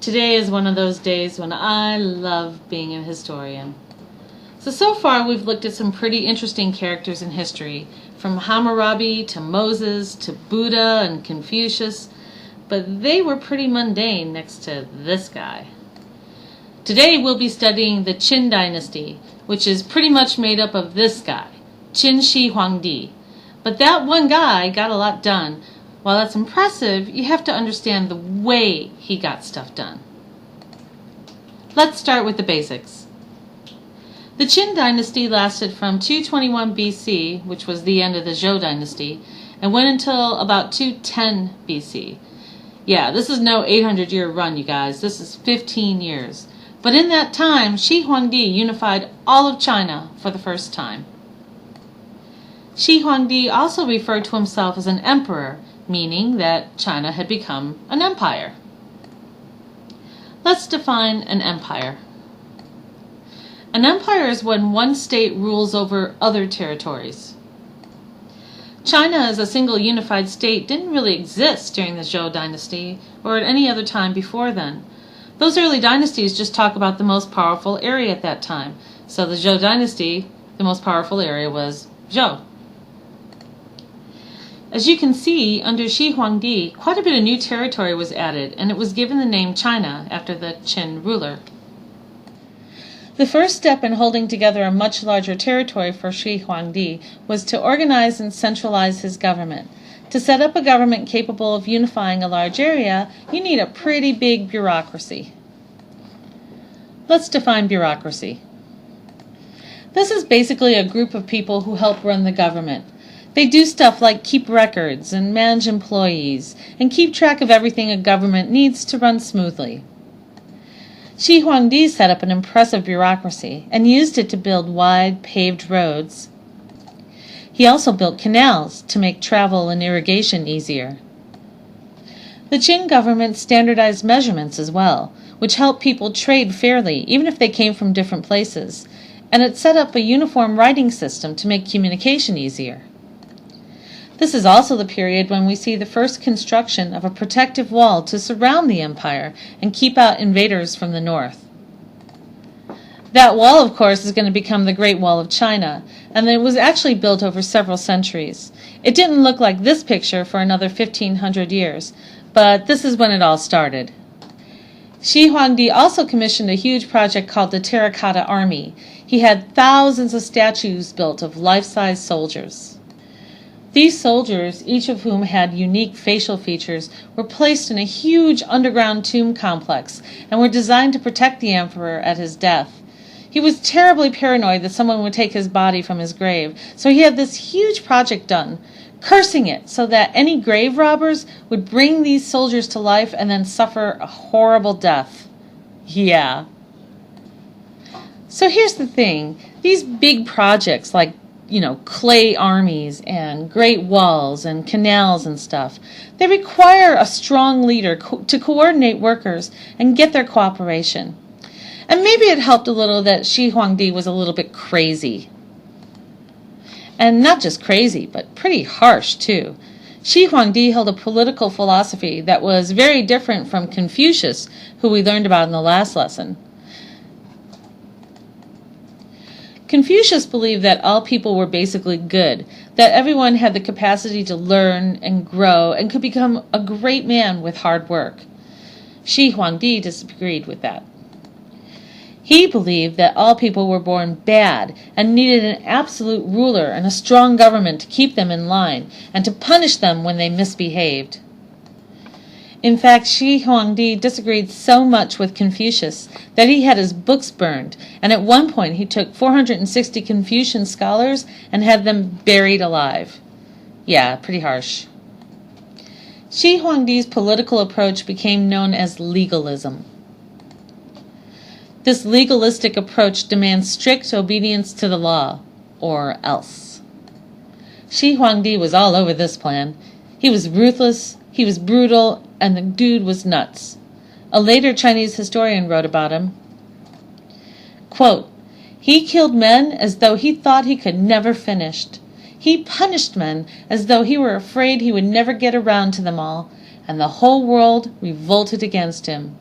Today is one of those days when I love being a historian. So far we've looked at some pretty interesting characters in history, from Hammurabi to Moses to Buddha and Confucius, but they were pretty mundane next to this guy. Today we'll be studying the Qin Dynasty, which is pretty much made up of this guy, Shi Huangdi. But that one guy got a lot done. While that's impressive, you have to understand the way he got stuff done. Let's start with the basics. The Qin Dynasty lasted from 221 BC, which was the end of the Zhou Dynasty, and went until about 210 BC. Yeah, this is no 800-year run, you guys. This is 15 years. But in that time, Shi Huangdi unified all of China for the first time. Shi Huangdi also referred to himself as an emperor, meaning that China had become an empire. Let's define an empire. An empire is when one state rules over other territories. China as a single unified state didn't really exist during the Zhou Dynasty or at any other time before then. Those early dynasties just talk about the most powerful area at that time. So the Zhou Dynasty, the most powerful area was Zhou. As you can see, under Shi Huangdi, quite a bit of new territory was added, and it was given the name China after the Qin ruler. The first step in holding together a much larger territory for Shi Huangdi was to organize and centralize his government. To set up a government capable of unifying a large area, you need a pretty big bureaucracy. Let's define bureaucracy. This is basically a group of people who help run the government. They do stuff like keep records and manage employees and keep track of everything a government needs to run smoothly. Shi Huangdi set up an impressive bureaucracy and used it to build wide, paved roads. He also built canals to make travel and irrigation easier. The Qin government standardized measurements as well, which helped people trade fairly even if they came from different places, and it set up a uniform writing system to make communication easier. This is also the period when we see the first construction of a protective wall to surround the empire and keep out invaders from the north. That wall, of course, is going to become the Great Wall of China, and it was actually built over several centuries. It didn't look like this picture for another 1,500 years, but this is when it all started. Shi Huangdi also commissioned a huge project called the Terracotta Army. He had thousands of statues built of life-size soldiers. These soldiers, each of whom had unique facial features, were placed in a huge underground tomb complex and were designed to protect the emperor at his death. He was terribly paranoid that someone would take his body from his grave, so he had this huge project done, cursing it so that any grave robbers would bring these soldiers to life and then suffer a horrible death. Yeah. So here's the thing. These big projects like clay armies and great walls and canals and stuff, they require a strong leader to coordinate workers and get their cooperation. And maybe it helped a little that Shi Huangdi was a little bit crazy. And not just crazy, but pretty harsh too. Shi Huangdi held a political philosophy that was very different from Confucius, who we learned about in the last lesson. Confucius believed that all people were basically good, that everyone had the capacity to learn and grow and could become a great man with hard work. Shi Huangdi disagreed with that. He believed that all people were born bad and needed an absolute ruler and a strong government to keep them in line and to punish them when they misbehaved. In fact, Shi Huangdi disagreed so much with Confucius that he had his books burned, and at one point he took 460 Confucian scholars and had them buried alive. Yeah, pretty harsh. Shi Huangdi's political approach became known as legalism. This legalistic approach demands strict obedience to the law, or else. Shi Huangdi was all over this plan. He was ruthless, he was brutal, and the dude was nuts. A later Chinese historian wrote about him, quote, "He killed men as though he thought he could never finish. He punished men as though he were afraid he would never get around to them all, and the whole world revolted against him.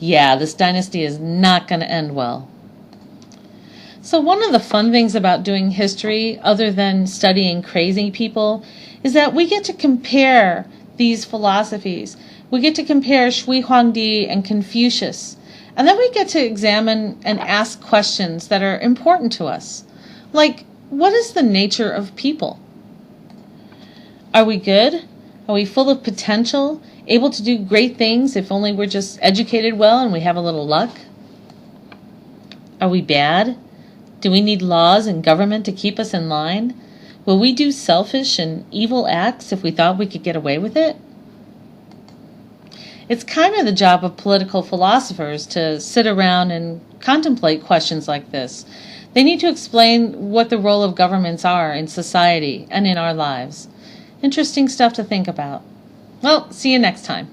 yeah, this dynasty is not going to end well. So one of the fun things about doing history, other than studying crazy people, is that we get to compare these philosophies. We get to compare Shi Huangdi and Confucius. And then we get to examine and ask questions that are important to us. Like, what is the nature of people? Are we good? Are we full of potential? Able to do great things if only we're just educated well and we have a little luck? Are we bad? Do we need laws and government to keep us in line? Will we do selfish and evil acts if we thought we could get away with it? It's kind of the job of political philosophers to sit around and contemplate questions like this. They need to explain what the role of governments are in society and in our lives. Interesting stuff to think about. Well, see you next time.